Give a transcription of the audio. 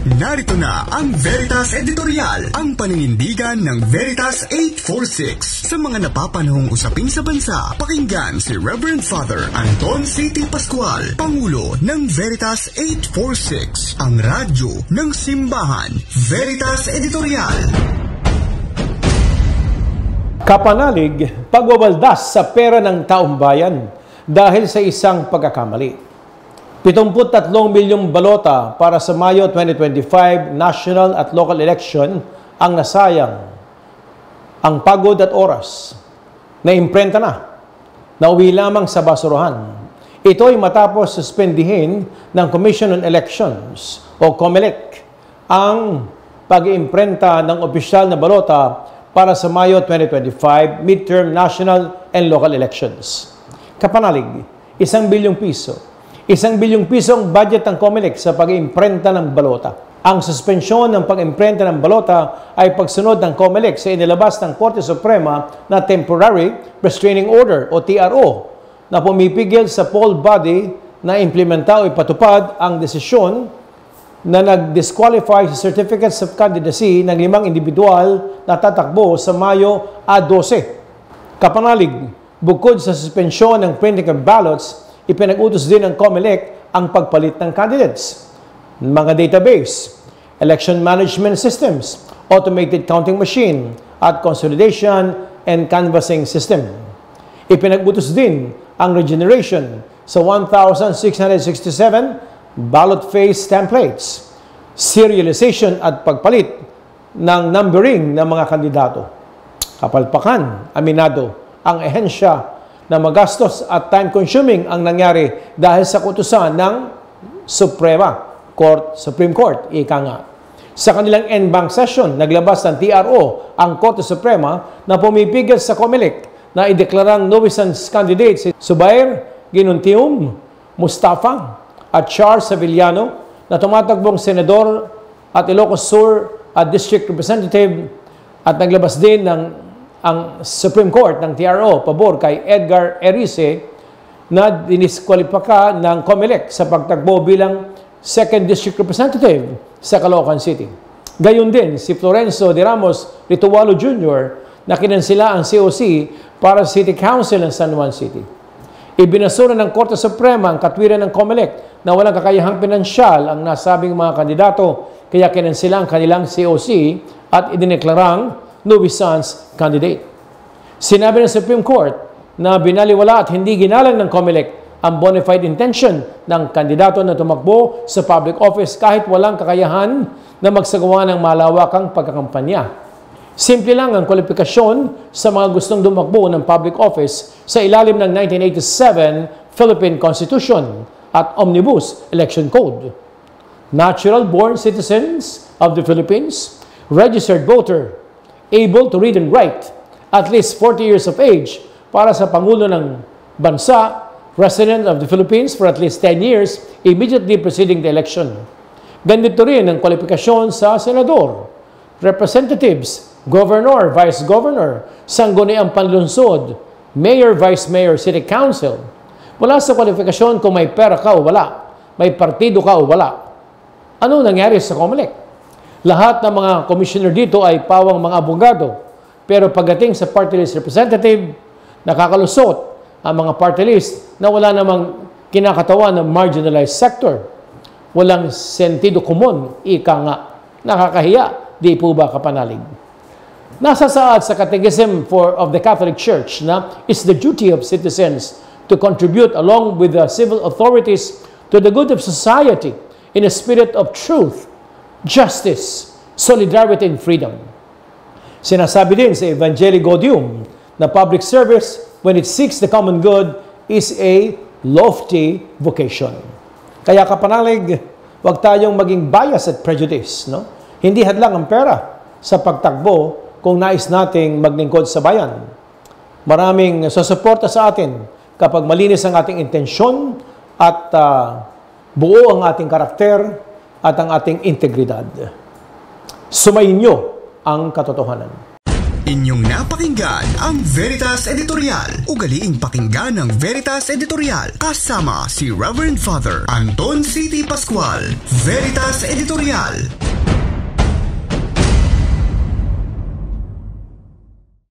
Narito na ang Veritas Editorial, ang paninindigan ng Veritas 846 sa mga napapanahong usapin sa bansa. Pakinggan si Reverend Father Anton C.T. Pascual, Pangulo ng Veritas 846, ang radyo ng simbahan. Veritas Editorial. Kapanalig, pagwabaldas sa pera ng taong bayan dahil sa isang pagkakamali. 73 milyong balota para sa Mayo 2025 national at local election ang nasayang. Ang pagod at oras na imprenta na, nauwi lamang sa basurahan. Ito ay matapos suspendihin ng Commission on Elections o COMELEC ang pag-iimprenta ng opisyal na balota para sa Mayo 2025 midterm national and local elections. Kapanalig, 1 bilyong piso. 1 bilyong piso ang budget ng COMELEC sa pag-iimprenta ng balota. Ang suspensyon ng pag-iimprenta ng balota ay pagsunod ng COMELEC sa inilabas ng Korte Suprema na Temporary Restraining Order o TRO na pumipigil sa poll body na implementa o ipatupad ang desisyon na nag-disqualify sa Certificates of Candidacy ng 5 individual na tatakbo sa Mayo 12. Kapanalig, bukod sa suspensyon ng printing of ballots, ipinag-utos din ng COMELEC ang pagpalit ng candidates, mga database, election management systems, automated counting machine, at consolidation and canvassing system. Ipinag-utos din ang regeneration sa 1,667 ballot face templates, serialization at pagpalit ng numbering ng mga kandidato. Kapalpakan, aminado, ang ehensya na magastos at time-consuming ang nangyari dahil sa kutusan ng Supreme Court, ika nga. Sa kanilang en-bank session, naglabas ng TRO ang Korte Suprema na pumipigil sa COMELEC na ideklarang nuisance candidates si Zubair Ginuntium, Mustafa at Charles Sevillano na tumatakbong senador at Ilocos Sur at District Representative, at naglabas din ng ang Supreme Court ng TRO pabor kay Edgar Erice na diniskwalipaka ng COMELEC sa pagtakbo bilang 2nd District Representative sa Caloocan City. Gayon din si Florenzo de Ramos Ritualo Jr. na kinansila ang COC para sa City Council ng San Juan City. Ibinasura ng Korte Suprema ang katwiran ng COMELEC na walang kakayahang pinansyal ang nasabing mga kandidato, kaya kinansila ang kanilang COC at idineklarang nuisance candidate. Sinabi ng Supreme Court na binaliwala at hindi ginalang ng COMELEC ang bona fide intention ng kandidato na tumakbo sa public office kahit walang kakayahan na magsagawa ng malawakang pagkakampanya. Simple lang ang kwalifikasyon sa mga gustong tumakbo ng public office sa ilalim ng 1987 Philippine Constitution at Omnibus Election Code. Natural-born citizens of the Philippines, registered voter, able to read and write, at least 40 years of age para sa Pangulo ng Bansa, resident of the Philippines for at least 10 years immediately preceding the election. Ganito rin ang kwalifikasyon sa senador, representatives, governor, vice governor, sangguniang panlunsod, mayor, vice mayor, city council. Wala sa kwalifikasyon kung may pera ka o wala, may partido ka o wala. Ano nangyari sa COMELEC? Lahat ng mga commissioner dito ay pawang mga abogado. Pero pagdating sa party list representative, nakakalusot ang mga party list na wala namang kinakatawan ng marginalized sector. Walang sentido komon, ika nga. Nakakahiya, di po ba kapanalig? Nasasaad sa Catechism of the Catholic Church na it's the duty of citizens to contribute along with the civil authorities to the good of society in a spirit of truth, justice, solidarity, and freedom. Sinasabi din sa Evangelii Gaudium na public service, when it seeks the common good, is a lofty vocation. Kaya kapanalig, huwag tayong maging bias at prejudice. No? Hindi hadlang ang pera sa pagtakbo kung nais nating maglingkod sa bayan. Maraming susuporta sa atin kapag malinis ang ating intensyon at buo ang ating karakter at ang ating integridad. Sumayin niyo ang katotohanan. Inyong napakinggan ang Veritas Editorial. Ugaliing pakinggan ang Veritas Editorial kasama si Reverend Father Anton C.T. Pascual. Veritas Editorial.